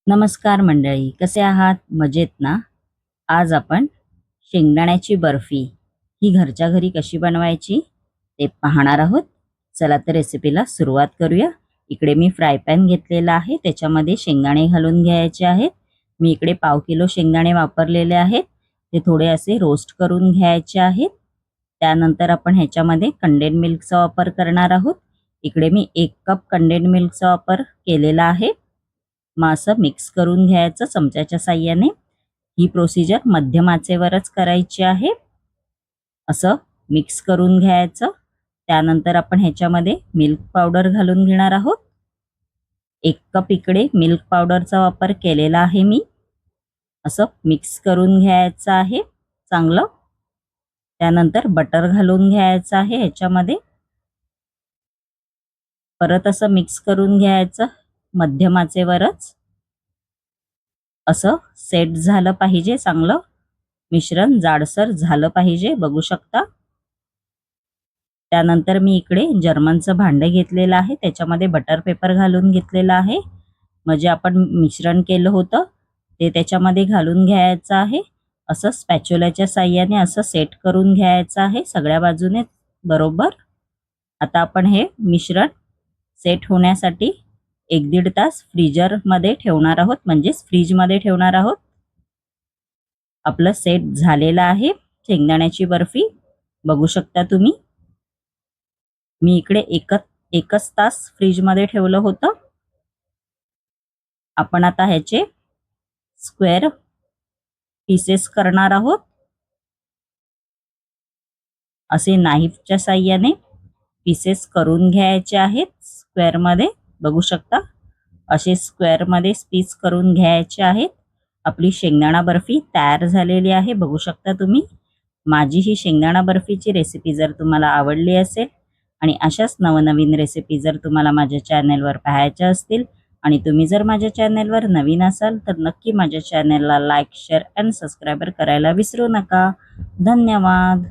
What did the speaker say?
नमस्कार मंडळी, कसे आहात? मजेत ना? आज आपण शेंगदाण्याची बर्फी ही घरच्या घरी कशी बनवायची ते पाहणार आहोत. चला तर रेसिपीला सुरुवात करूया. इकडे मी फ्राय पॅन घेतलेला आहे, त्याच्यामध्ये शेंगदाणे घालून घ्यायचे आहेत. मी इकडे पाव किलो शेंगदाणे वापरलेले आहेत. ते थोडे असे रोस्ट करून घ्यायचे आहेत. त्यानंतर आपण ह्याच्यामध्ये कंडेन्ड मिल्कचा वापर करणार आहोत. इकडे मी 1 कप कंडेन्ड मिल्कचा वापर केलेला आहे. मग असं मिक्स करून घ्यायचं चमच्याच्या साहाय्याने. ही प्रोसिजर मध्यम आचेवरच करायची आहे. असं मिक्स करून घ्यायचं. त्यानंतर आपण ह्याच्यामध्ये मिल्क पावडर घालून घेणार आहोत. 1 कप इकडे मिल्क पावडरचा वापर केलेला आहे मी. असं मिक्स करून घ्यायचं आहे चांगलं. त्यानंतर बटर घालून घ्यायचं आहे ह्याच्यामध्ये. परत असं मिक्स करून घ्यायचं मध्यम आचेवरच. असं सेट झालं पाहिजे चांगलं. मिश्रण जाडसर झालं पाहिजे, बघू शकता. त्यानंतर मी इकडे जर्मनचं भांडं घेतलेलं आहे, त्याच्यामध्ये बटर पेपर घालून घेतलेला आहे. म्हणजे आपण मिश्रण केलं होतं ते त्याच्यामध्ये घालून घ्यायचं आहे. असं स्पॅच्युलाच्या साहाय्याने असं सेट करून घ्यायचं आहे सगळ्या बाजूने बरोबर. आता आपण हे मिश्रण सेट होण्यासाठी 1-1.5 तास फ्रीजरमध्ये ठेवणार आहोत, म्हणजेच फ्रीजमध्ये ठेवणार आहोत. आपलं सेट झालेलं आहे शेंगदाण्याची बर्फी, बघू शकता तुम्ही. मी इकडे एकच तास फ्रीजमध्ये ठेवलं होतं. आपण आता ह्याचे स्क्वेअर पीसेस करणार आहोत. असे नाईफच्या साहाय्याने पीसेस करून घ्यायचे आहेत स्क्वेअरमध्ये, बघू शकता. असे स्क्वेअरमध्ये पीस करून घ्यायचे आहेत. आपली शेंगदाणा बर्फी तयार झालेली आहे, बघू शकता तुम्ही. माझी ही शेंगदाणा बर्फीची रेसिपी जर तुम्हाला आवडली असेल आणि अशाच नवनवीन रेसिपी जर तुम्हाला माझ्या चॅनलवर पाहायच्या असतील आणि तुम्ही जर माझ्या चॅनलवर नवीन असाल तर नक्की माझ्या चॅनलला लाईक, शेअर आणि सबस्क्राईब करायला विसरू नका. धन्यवाद.